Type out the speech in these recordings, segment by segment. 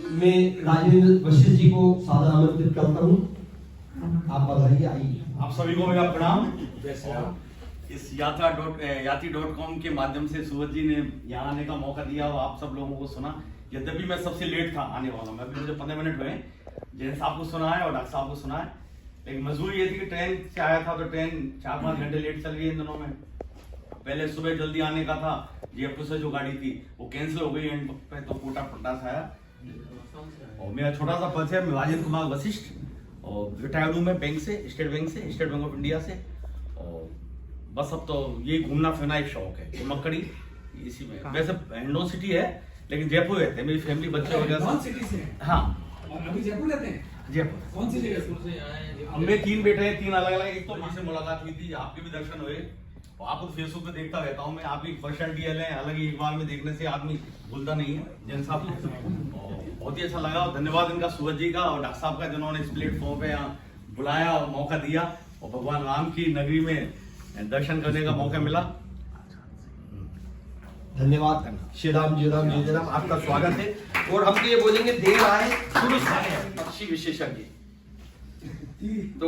मैं राजेंद्र वशिष्ठ जी को सादर आमंत्रित करता हूँ। आप बधाई आइए। आप सभी को मेरा प्रणाम। इस यात्री.com के माध्यम से सूरज जी ने यहाँ आने का मौका दिया और आप सब लोगों को सुना। यद्यपि मैं सबसे लेट था आने वाला, मैं अभी मुझे 15 मिनट हुए जैन साहब को सुना है और डॉक्टर साहब को सुना है, लेकिन मजबूरी ये थी कि ट्रेन से आया था तो ट्रेन 4-5 घंटे लेट चल रही है इन दिनों में। पहले सुबह जल्दी आने का था, जयपुर से जो गाड़ी थी वो कैंसिल हो गई एंड पे, तो कोटा पलटा से आया। और मेरा छोटा सा परिचय, मैं राजेंद्र कुमार वशिष्ठ और रिटायर्ड हूँ मैं बैंक से, स्टेट बैंक ऑफ इंडिया से। और बस अब तो यही घूमना फिरना एक शौक है, मक्कड़ी इसी में। वैसे हिंडोन सिटी है लेकिन जयपुर रहते हैं, मेरी फैमिली बच्चे वगैरह सिटी से। हाँ, अभी जयपुर रहते हैं। जयपुर कौन सी जगह? हम में 3 बेटे हैं, 3 अलग अलग। एक तो मुझसे मुलाकात हुई थी, आपके भी दर्शन हुए। आपको फेसबुक पे देखता रहता हूँ मैं, आप भी पर्सनैलिटी है, अलग ही एक बार में देखने से आदमी भूलता नहीं है। जैन साहब बहुत ही अच्छा लगा और धन्यवाद इनका, सूरज जी का और डॉक्टर साहब का, जिन्होंने इस प्लेटफॉर्म पे यहाँ बुलाया और मौका दिया और भगवान राम की नगरी में दर्शन करने का मौका मिला। धन्यवाद। श्री राम जय राम जय राम। आपका स्वागत है। और हम तो ये बोलेंगे देर आए दुरुस्त आए, पक्षी विशेषज्ञ, तो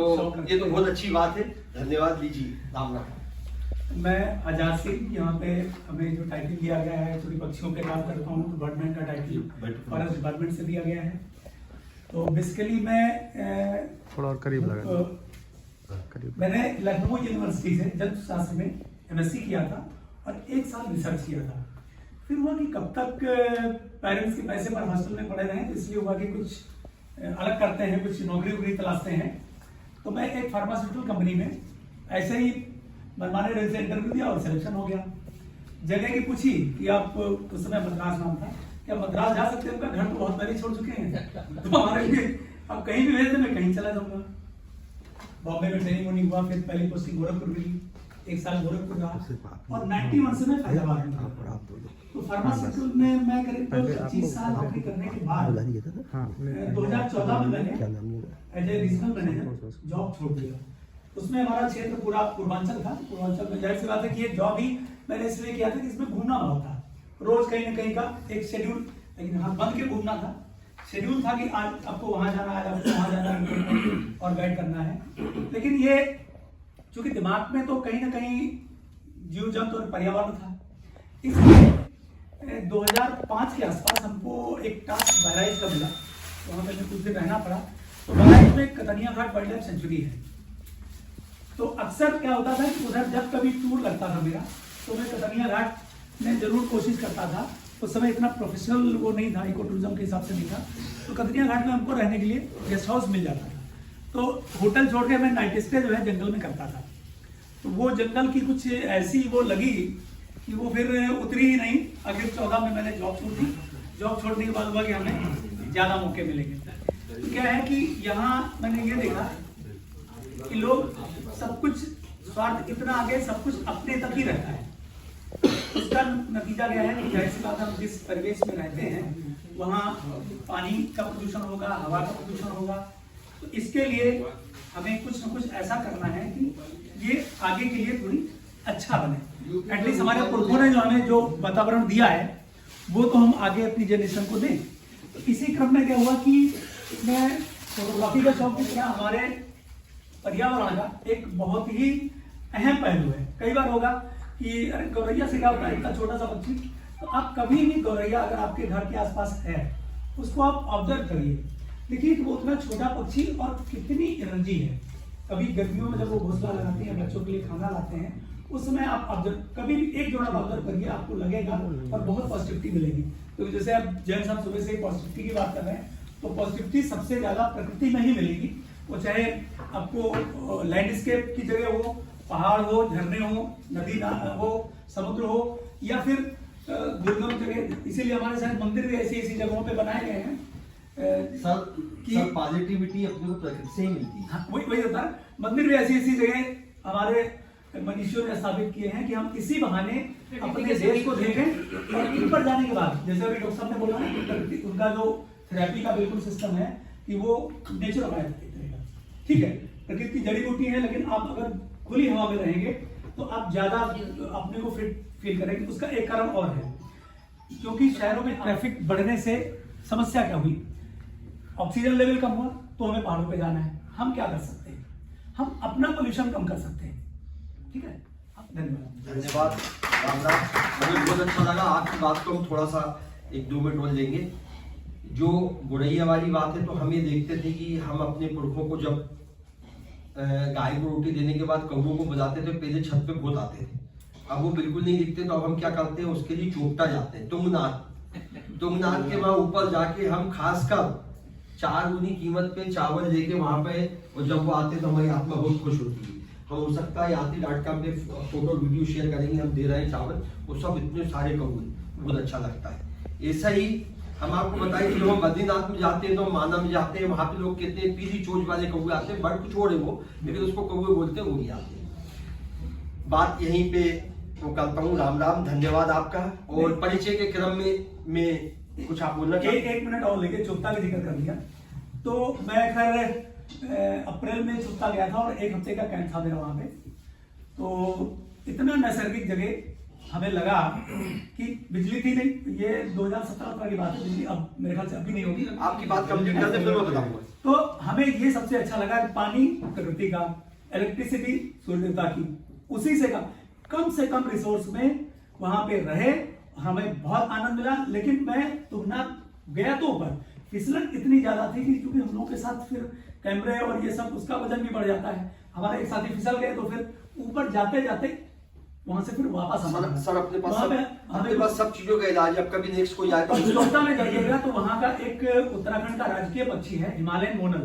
ये तो बहुत अच्छी बात है। धन्यवाद लीजिए। राम राम। मैं आजाद सिंह, यहाँ पे हमें जो टाइटल दिया गया है, चूंकि पक्षियों पे काम करता हूँ तो बर्डमैन का टाइटल फॉरेस्ट डिपार्टमेंट से दिया गया है। तो बेसिकली मैं थोड़ा और करीब लगा। मैंने लखनऊ यूनिवर्सिटी से जंतुशास्त्र में MSc किया था और 1 साल रिसर्च किया था। फिर हुआ कि कब तक पेरेंट्स के पैसे पर हॉस्टल में पड़े रहे, तो इसलिए हुआ कि कुछ अलग करते हैं, कुछ नौकरी तलाशते हैं। तो मैं एक फार्मास्यूटिकल कंपनी में ऐसे ही मनमाने ढंग से इंटरव्यू दिया और सिलेक्शन हो गया। जगह की पूछी कि आप, उस समय मद्रास नाम था, क्या मद्रास जा सकते हैं? उनका घर तो बहुत पहले छोड़ चुके हैं, तो हमारे लिए अब कहीं भी भेज दे, मैं कहीं चला जाऊंगा। बॉम्बे में ट्रेनिंग होनी हुआ, फिर पहली पोस्टिंग गोरखपुर मिली, 1 साल गोरखपुर रहा और 91 से मैं फैजाबाद में था। तो फार्मास्यूटिकल में मैं करीब 25 साल नौकरी करने के बाद 2014 में मैंने as a regional manager job छोड़ दिया। उसमें हमारा क्षेत्र पूरा पूर्वांचल था। पूर्वांचल में जाहिर सी बात है कि ये जॉब ही मैंने इसलिए किया था कि इसमें घूमना बहुत था, रोज कहीं ना कहीं का एक शेड्यूल, लेकिन हाँ बंद के घूमना था। शेड्यूल था कि आज आपको वहां जाना है, आज आपको वहां जाना है और गाइड करना है। लेकिन ये चूंकि दिमाग में तो कहीं ना कहीं जीव जंतु और पर्यावरण था, इसलिए 2005 के आसपास हमको एक टास्क बहराइच का मिला। वहां पर कुछ दिन रहना पड़ा। तो बहराइच में कतनिया घाट वाइल्ड लाइफ सेंचुरी है। तो अक्सर क्या होता था कि उधर जब कभी टूर लगता था मेरा, तो मैं कतनिया घाट में जरूर कोशिश करता था। उस समय इतना प्रोफेशनल वो नहीं था, इको टूरिज्म के हिसाब से नहीं था। तो कतनिया घाट में हमको रहने के लिए गेस्ट हाउस मिल जाता था। तो होटल छोड़ के मैं नाइट स्टे जो है जंगल में करता था। तो वो जंगल की कुछ ऐसी वो लगी कि वो फिर उतरी ही नहीं। आखिर 14 में मैंने जॉब छोड़ दी। जॉब छोड़ने के बाद हुआ कि हमें ज्यादा मौके मिलेंगे। तो क्या है कि यहाँ मैंने ये देखा कि लोग सब कुछ स्वार्थ इतना आगे, सब कुछ अपने तक ही रहता है। उसका नतीजा क्या है कि जैसे बात हम जिस परिवेश में रहते हैं वहाँ पानी का प्रदूषण होगा, हवा का प्रदूषण होगा। तो इसके लिए हमें कुछ न कुछ ऐसा करना है कि ये आगे के लिए थोड़ी अच्छा बने। एटलीस्ट हमारे पुरखों ने जो हमें जो वातावरण दिया है वो तो हम आगे अपनी जनरेशन को दें। तो इसी क्रम में क्या हुआ कि मैं फोटोग्राफी का शौक की तरह हमारे पर्यावरण का एक बहुत ही अहम पहलू है। कई बार होगा कि अरे गौरैया से क्या होता है, इतना छोटा सा पक्षी। तो आप कभी भी गौरैया अगर आपके घर के आसपास है उसको आप ऑब्जर्व करिए, देखिए कि वो उतना छोटा पक्षी और कितनी एनर्जी है। कभी गर्मियों में जब वो घोंसला लगाते हैं, बच्चों के लिए खाना लाते हैं, उस समय आप ऑब्जर्व, कभी भी एक जोड़ा ऑब्जर्व करिए, आपको लगेगा और बहुत पॉजिटिविटी मिलेगी। तो जैसे आप जैन साहब सुबह से पॉजिटिविटी की बात कर रहे हैं, तो पॉजिटिविटी सबसे ज्यादा प्रकृति में ही मिलेगी। वो चाहे आपको लैंडस्केप की जगह हो, पहाड़ हो, झरने हो, नदी हो, समुद्र हो, या फिर दुर्गम जगह। इसीलिए हमारे साथ मंदिर भी ऐसी ऐसी जगहों पे बनाए गए हैं सर पॉजिटिविटी अपने को प्रकृति से ही मिलती है। हाँ, वही होता है। मंदिर भी ऐसी ऐसी जगह हमारे मनुष्यों ने स्थापित किए हैं कि हम इसी बहाने अपने देश को देखें। और इन पर जाने के बाद, जैसे अभी डॉक्टर साहब ने बोला ना, उनका जो थेरेपी का बिल्कुल सिस्टम है कि वो नेचुरल ठीक है, प्रकृति की जड़ी बूटी है, लेकिन आप अगर खुली हवा में रहेंगे तो आप ज्यादा अपने को फिट फील करेंगे। उसका एक कारण और है, क्योंकि शहरों में ट्रैफिक बढ़ने से समस्या क्या हुई, ऑक्सीजन लेवल कम हुआ तो हमें पहाड़ों पे जाना है। हम क्या कर सकते हैं, हम अपना पोल्यूशन कम कर सकते हैं। ठीक है, धन्यवाद। धन्यवाद राम राम। मुझे बहुत अच्छा लगा आपकी बात को हम थोड़ा सा 1-2 मिनट और लेंगे। जो गुड़ैया वाली बात है, तो हम ये देखते थे कि हम अपने पुरखों को जब गाय को रोटी देने के बाद कौवों को बुलाते थे, पहले छत पे बहुत आते थे। अब वो बिल्कुल नहीं दिखते, तो अब हम क्या करते हैं, उसके लिए चोपटा जाते हैं, तुंगनाथ के वहां ऊपर जाके हम खासकर 4 गुनी कीमत पे चावल लेके वहां पे, और जब वो आते तो हमारी आत्मा बहुत खुश होती है। हम हो सकता है यात्री.com पे फोटो वीडियो शेयर करेंगे, हम दे रहे हैं चावल, वो सब इतने सारे कौवे, बहुत अच्छा लगता है। ऐसा ही हम आपको बताएं कि जब हम बद्रीनाथ में जाते हैं तो माना में जाते हैं, वहां पे लोग कहते हैं पीली चोंच वाले कौवे आते हैं, बट कुछ और है वो, लेकिन उसको कौवे बोलते हैं, वो ही आते हैं। बात यहीं पे वो करता हूँ। राम राम, धन्यवाद आपका। और परिचय के क्रम में कुछ आप बोलना चाहिए? एक मिनट और लेके चुप्ता का जिक्र कर लिया, तो मैं खैर अप्रैल में चुप्ता गया था और 1 हफ्ते का कैंप था मेरा वहां पे। तो इतना नैसर्गिक जगह हमें लगा कि बिजली थी नहीं, ये 2017 की बात है, बिजली अब मेरे ख्याल से अभी नहीं होगी। आपकी बात कंप्लीट करते फिर मैं बताऊंगा। तो हमें ये सबसे अच्छा लगा कि पानी प्रकृति का, इलेक्ट्रिसिटी सूर्य देवता की, उसी से कम से कम रिसोर्स में वहां पे रहे, हमें बहुत आनंद मिला। लेकिन मैं तुंगनाथ गया तो ऊपर फिसलन इतनी ज्यादा थी कि क्योंकि हम लोगों के साथ फिर कैमरे और ये सब, उसका वजन भी बढ़ जाता है। हमारे एक साथी फिसल गए, तो फिर ऊपर जाते जाते वहां से फिर वापस सर अपने पास सब चीजों का इलाज। अब कभी नेक्स्ट कोई आए तो चुप्ता में जाइएगा तो वहां का एक उत्तराखंड का राजकीय पक्षी है हिमालयन मोनल,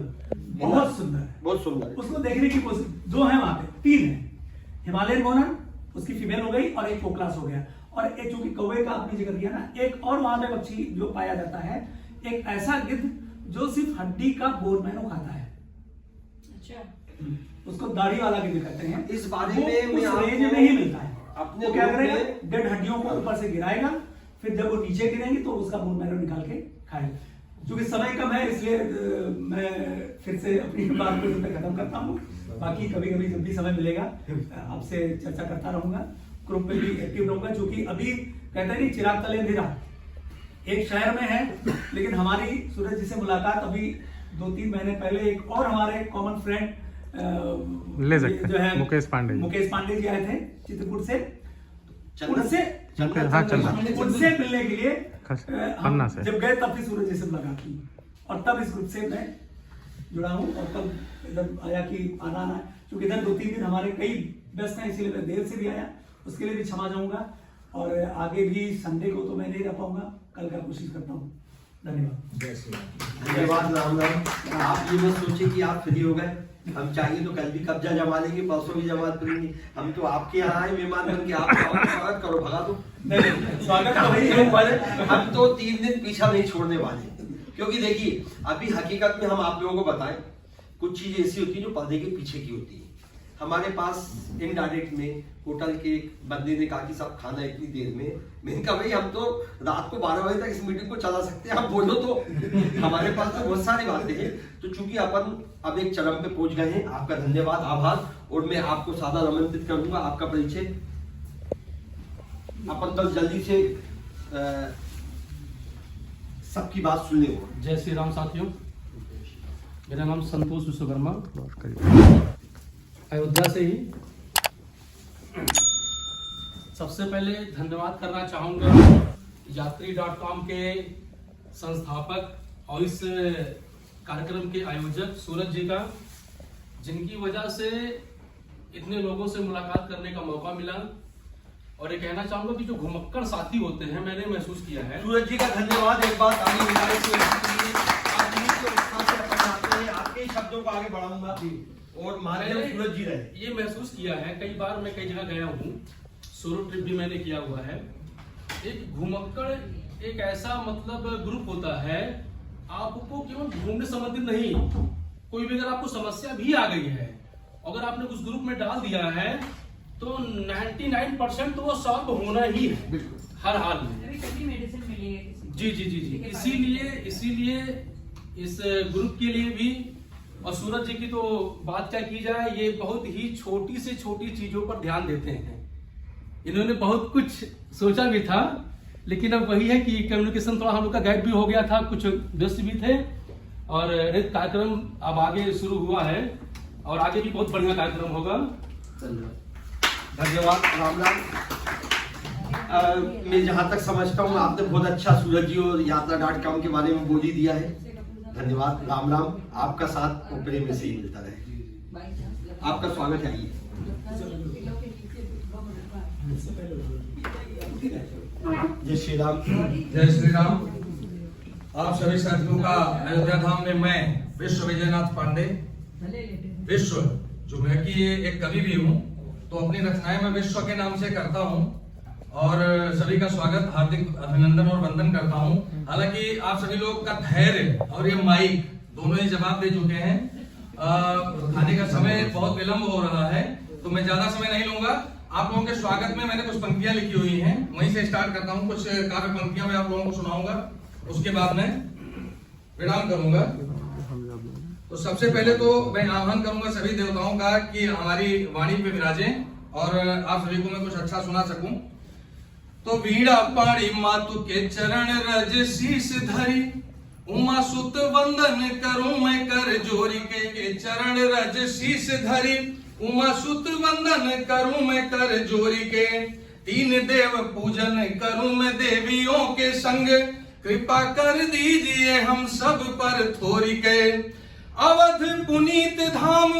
बहुत सुंदर है, बहुत सुंदर। उसको देखने की कोशिश, 2 है वहां पे, 3 है। हिमालयन मोनल, उसकी फीमेल हो गई, और एक कोकलास हो गया। और एक चूंकि कौवे का आपने जिक्र किया ना, एक और वहां पे पक्षी जो पाया जाता है, एक ऐसा गिद्ध जो सिर्फ हड्डी का बोन मैनो खाता है। अच्छा, उसको दाढ़ी वाला गिद्ध कहते हैं। इस बारे में उस रेंज में ही मिलता है। अपने वो क्या करेगा, डेड हड्डियों को ऊपर से गिराएगा, फिर जब वो नीचे गिरेंगे तो उसका बोन मैनो निकाल के खाएगा। क्योंकि समय कम है, इसलिए मैं फिर से अपनी बात को खत्म करता हूँ। बाकी कभी कभी जब भी समय मिलेगा आपसे चर्चा करता रहूंगा, ग्रुप पे भी एक्टिव रहूंगा। क्योंकि अभी कहते हैं नहीं, चिराग तले अंधेरा, एक शहर में है, लेकिन हमारी सूरज जी से मुलाकात अभी 2-3 महीने पहले एक और हमारे कॉमन फ्रेंड ले सकते जो है मुकेश पांडे जी आए थे चित्रकूट से, उनसे मिलने के लिए पन्ना से जब गए तब भी सूरज जी से मुलाकात की, और तब इस ग्रुप से मैं जुड़ा हूँ। और तब इधर आया कि आना है, क्योंकि इधर 2-3 दिन हमारे कई व्यस्त हैं, इसीलिए मैं देर से भी आया, उसके लिए भी क्षमा चाहूंगा। और आगे भी संडे को तो मैं नहीं रह पाऊंगा, कल का कोशिश करता हूँ। धन्यवाद। धन्यवाद राम राम। आप ये मत सोचिए कि आप फ्री हो गए, हम चाहिए तो कल भी कब्जा जमा लेंगे, परसों भी जमा करेंगे। हम तो आपके यहाँ आए मेहमान बन के, आप स्वागत करो, भगा दो। स्वागत तो हम तो 3 दिन पीछा नहीं छोड़ने वाले, क्योंकि देखिए अभी हकीकत में हम आप लोगों को बताएं, कुछ चीजें ऐसी होती है जो पर्दे के पीछे की होती है। हमारे पास इनडायरेक्ट में होटल के बंदे ने कहा कि सब खाना इतनी देर में, मैंने कहा भाई हम तो रात को 12 बजे तक इस मीटिंग को चला सकते हैं, आप बोलो तो। हमारे पास तो बहुत सारी बातें हैं। तो चूंकि अपन अब एक चरम पे पहुंच गए हैं, आपका धन्यवाद, आभार। और मैं आपको सादा आमंत्रित करूंगा, आपका परिचय अपन कल जल्दी से सबकी बात सुन ले। जय श्री राम साथियों, मेरा नाम संतोष विश्वकर्मा, अयोध्या से ही। सबसे पहले धन्यवाद करना चाहूँगा यात्री.com के संस्थापक और इस कार्यक्रम के आयोजक सूरज जी का, जिनकी वजह से इतने लोगों से मुलाकात करने का मौका मिला। और ये कहना चाहूँगा कि जो घुमक्कड़ साथी होते हैं, मैंने महसूस किया है। सूरज जी का धन्यवाद। एक बात आगे आपके शब्दों को आगे बढ़ाऊंगा और माध्यम सूरज जी रहे। ये महसूस किया है, कई बार मैं कई जगह गया हूँ, सोलो ट्रिप भी मैंने किया हुआ है। एक घुमक्कड़ एक ऐसा मतलब ग्रुप होता है, आपको केवल घूमने संबंधित नहीं, कोई भी अगर आपको समस्या भी आ गई है, अगर आपने उस ग्रुप में डाल दिया है तो 99% तो वो सॉल्व होना ही है, हर हाल में। जी जी जी जी, इसीलिए इस ग्रुप के लिए भी, और सूरज जी की तो बात क्या की जाए, ये बहुत ही छोटी से छोटी चीजों पर ध्यान देते हैं। इन्होंने बहुत कुछ सोचा भी था, लेकिन अब वही है कि कम्युनिकेशन थोड़ा हम लोग का गैप भी हो गया था, कुछ व्यस्त भी थे, और एक कार्यक्रम अब आगे शुरू हुआ है और आगे भी बहुत बढ़िया कार्यक्रम होगा। धन्यवाद राम राम। मैं जहाँ तक समझता हूँ आपने बहुत अच्छा सूरज जी और यात्रा.com के बारे में बोल ही दिया है। धन्यवाद राम राम। आपका साथ और प्रेम से ही मिलता रहे। आपका स्वागत है। आइए। जय श्री राम। जय श्री राम। आप सभी साथियों का अयोध्या धाम में मैं विश्व विजयनाथ पांडे, विश्व जो मैं कि एक कवि भी हूँ, तो अपनी रचनाएं मैं विश्व के नाम से करता हूँ और सभी का स्वागत, हार्दिक अभिनंदन और वंदन करता हूँ। हालांकि आप सभी लोग का धैर्य और ये माइक दोनों ही जवाब दे चुके हैं। आने का समय बहुत विलंब हो रहा है, तो मैं ज्यादा समय नहीं लूंगा। आप लोगों के स्वागत में मैंने कुछ पंक्तियां लिखी हुई हैं, वहीं से स्टार्ट करता हूँ। कुछ काव्य पंक्तियां मैं आप लोगों को सुनाऊंगा, उसके बाद मैं विराम करूंगा। तो सबसे पहले तो मैं आह्वान करूंगा सभी देवताओं का कि हमारी वाणी पे विराजें और आप सभी को मैं कुछ अच्छा सुना सकूं। तो वीणा पाणी मातु के चरण रज शीस धरी, उमा सुत वंदन करूं मैं कर जोरी के चरण रज शीस धरी, उमा सुत वंदन करूं मैं कर जोरी के, तीन देव पूजन करूं मैं देवियों के संग, कृपा कर दीजिए हम सब पर थोरी के। अवध पुनीत धाम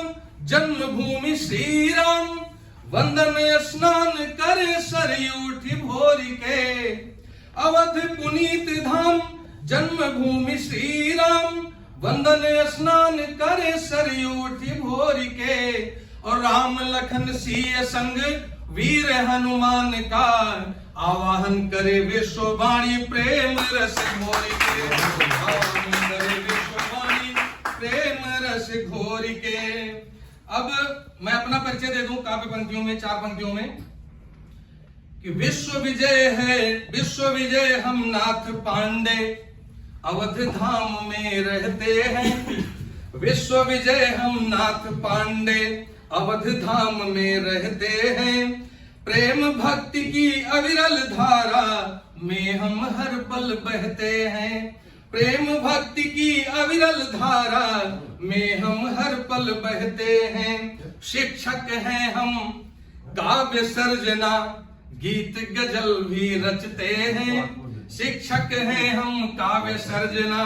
जन्मभूमि श्री राम, वंदन स्नान करे सरयू उठी भोरी के। अवध पुनीत धाम जन्मभूमि श्री राम, वंदन स्नान करे सरयू उठी भोरी के। और राम लखन सिय संग वीर हनुमान का, आवाहन करे विश्ववाणी प्रेम रस घोरी के। आवाहन करे विश्ववाणी प्रेम रस घोरी के। अब मैं अपना परिचय दे दूं काव्य पंक्तियों में, 4 पंक्तियों में, कि विश्व विजय है, विश्व विजय हम नाथ पांडे, अवध धाम में रहते हैं। विश्व विजय हम नाथ पांडे, अवध धाम में रहते हैं। प्रेम भक्ति की अविरल धारा में हम हर पल बहते हैं। प्रेम भक्ति की अविरल धारा में हम हर पल बहते हैं। शिक्षक हैं हम काव्य सर्जना, गीत गजल भी रचते हैं। शिक्षक हैं हम काव्य सर्जना,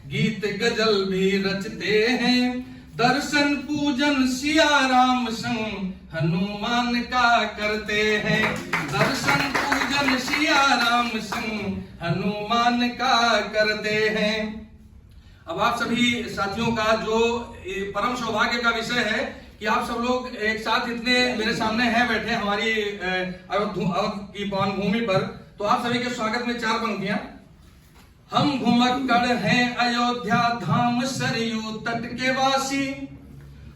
गीत गजल भी रचते हैं। दर्शन पूजन सिया राम संग हनुमान का करते हैं। दर्शन पूजन सिया राम संग हनुमान का करते हैं। अब आप सभी साथियों का जो परम सौभाग्य का विषय है कि आप सब लोग एक साथ इतने मेरे सामने हैं बैठे हमारी अवध की पावन भूमि पर, तो आप सभी के स्वागत में 4 पंक्तियां। हम घुमक्कड़ हैं अयोध्या धाम सरयू तट के वासी।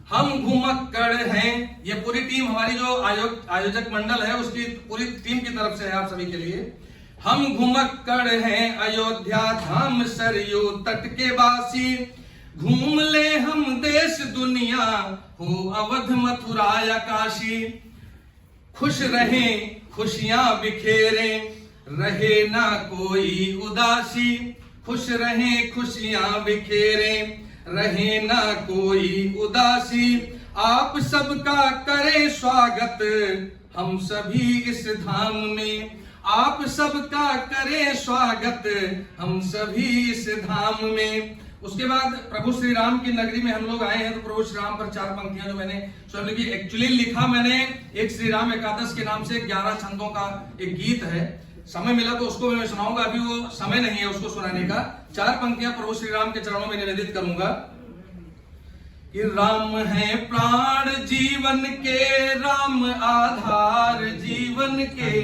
हम घुमक्कड़ हैं, ये पूरी टीम हमारी जो आयोजक मंडल है उसकी पूरी टीम की तरफ से है आप सभी के लिए। हम घुमक्कड़ हैं अयोध्या धाम सरयू तट के वासी। घूम ले हम देश दुनिया, हो अवध मथुरा या काशी। खुश रहें खुशियां बिखेरें, रहे ना कोई उदासी। खुश रहें खुशियां बिखेरें, रहे ना कोई उदासी। आप सबका करें स्वागत हम सभी इस धाम में। आप सबका करें स्वागत हम सभी इस धाम में। उसके बाद प्रभु श्री राम की नगरी में हम लोग आए हैं, तो प्रभु श्री राम पर 4 पंक्तियां जो मैंने स्वयं लिखी। एक्चुअली लिखा मैंने एक श्री राम एकादश के नाम से 11 छंदों का एक गीत है, समय मिला तो उसको मैं सुनाऊंगा, अभी वो समय नहीं है उसको सुनाने का। 4 पंक्तियां प्रभु श्री राम के चरणों में निवेदित करूंगा कि राम है प्राण जीवन के, राम आधार जीवन के।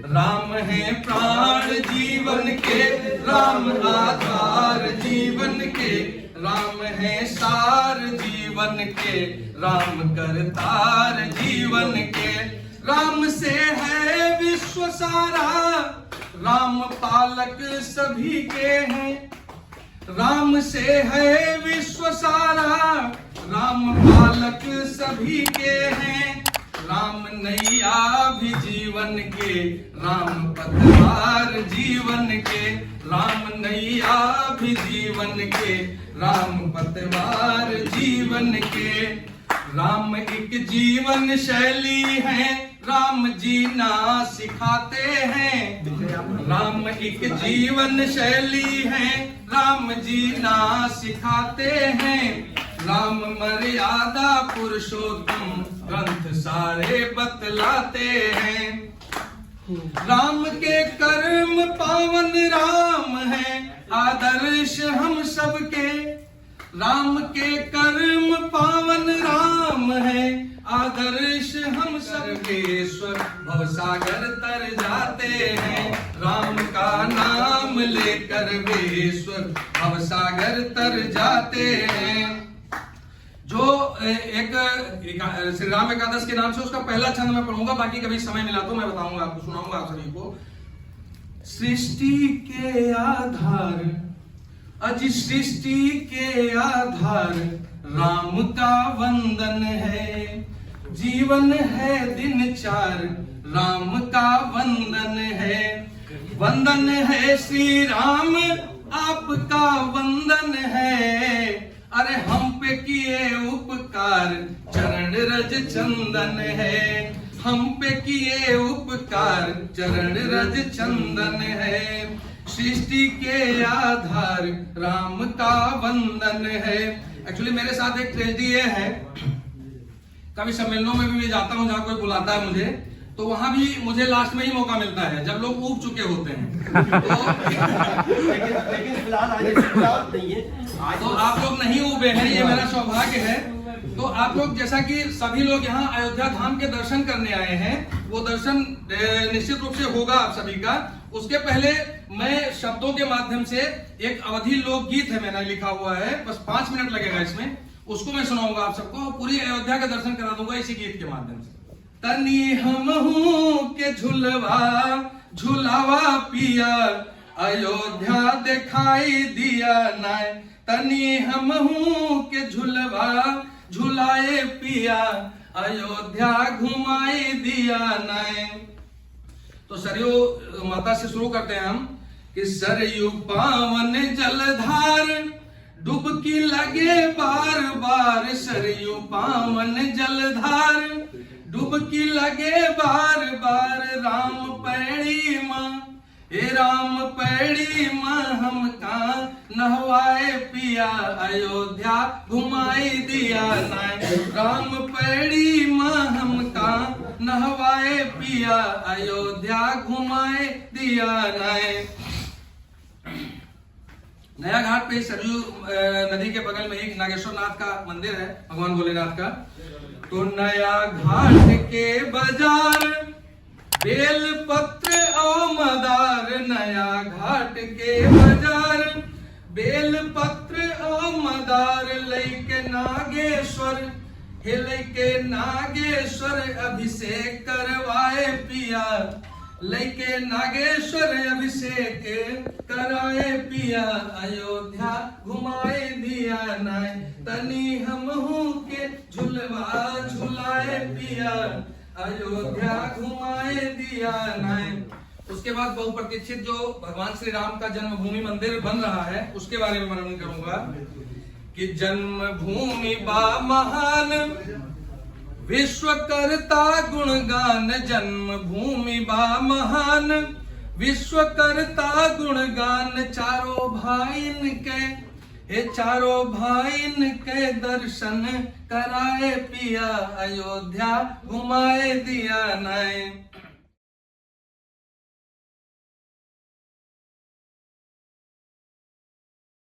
राम है प्राण जीवन के, राम आधार जीवन के। राम है सार जीवन के, राम करतार जीवन के। राम से है विश्व सारा, राम पालक सभी के हैं। राम से है विश्व सारा, राम पालक सभी के हैं। राम नैया भी जीवन के, राम पतवार जीवन के, राम नैया भी जीवन के, राम पतवार जीवन के। राम एक जीवन शैली है, राम जीना सिखाते हैं। राम एक जीवन शैली है, राम जीना सिखाते हैं। राम मर्यादा पुरुषोत्तम ग्रंथ सारे बतलाते हैं। राम के कर्म पावन राम है, आदर्श हम सबके। राम के कर्म पावन राम है, आदर्श हम सबके। ईश्वर भवसागर तर जाते हैं, राम का नाम लेकर वे ईश्वर भवसागर तर जाते हैं। जो एक श्री राम एकादश के नाम से उसका पहला छंद मैं पढ़ूंगा, बाकी कभी समय मिला तो मैं बताऊंगा आपको, सुनाऊंगा आप सभी को। सृष्टि के आधार, अज सृष्टि के आधार राम का वंदन है। जीवन है दिन चार, राम का वंदन है। वंदन है श्री राम आपका वंदन है। अरे हम पे किए उपकार चरण रज चंदन है। हम पे किए उपकार चरण रज चंदन है। सृष्टि के आधार राम का वंदन है। एक्चुअली मेरे साथ एक ट्रेजेडी ये है, कभी सम्मेलनों में भी मैं जाता हूँ जहाँ कोई बुलाता है मुझे, तो वहां भी मुझे लास्ट में ही मौका मिलता है जब लोग ऊब चुके होते हैं। लेकिन फिलहाल आज नहीं है, तो आप लोग नहीं ऊबे हैं, ये मेरा सौभाग्य है। तो आप लोग जैसा कि सभी लोग यहाँ अयोध्या धाम के दर्शन करने आए हैं, वो दर्शन निश्चित रूप से होगा आप सभी का। उसके पहले मैं शब्दों के माध्यम से एक अवधी लोकगीत है, मैंने लिखा हुआ है, बस 5 मिनट लगेगा इसमें, उसको मैं सुनाऊंगा आप सबको, पूरी अयोध्या का दर्शन करा दूंगा इसी गीत के माध्यम से। तनी हमहू के झुलवा झुलावा पिया, अयोध्या दिखाई दिया नाय। तनी हमहू के झुलवा झुलाए पिया, अयोध्या घुमाई दिया नाय। तो सरयू माता से शुरू करते हैं हम कि सरयू पावन जलधार, डुबकी लगे बार बार। सरयू पावन जलधार, डुबकी लगे बार बार। राम पैड़ी माँ, हे राम पैड़ी माँ हमका नहवाए पिया, अयोध्या घुमाई दिया नाय। राम पैड़ी माँ हमका नहवाए पिया, अयोध्या घुमाए दिया नाय। नया घाट पे सरयू नदी के बगल में एक नागेश्वर नाथ का मंदिर है, भगवान भोलेनाथ का। तो नया घाट के बाजार बेल पत्र और मदार। नया घाट के बाजार बेल पत्र और मदार। लैके नागेश्वर, हे लैके नागेश्वर अभिषेक करवाए पिया। लैके नागेश्वर अभिषेक कराए पिया, अयोध्या घुमाए दिया नाय। तनी हमहू के झुलवा झुलाए पिया, अयोध्या घुमाए दिया नाय। उसके बाद बहुप्रतीक्षित जो भगवान श्री राम का जन्मभूमि मंदिर बन रहा है उसके बारे में वर्णन करूंगा कि जन्मभूमि बा महान, विश्वकर्ता गुणगान। जन्मभूमि बा महान, विश्वकर्ता गुणगान। चारों भाईन के, हे चारों भाईन के दर्शन कराए पिया, अयोध्या घुमाए दिया नाय।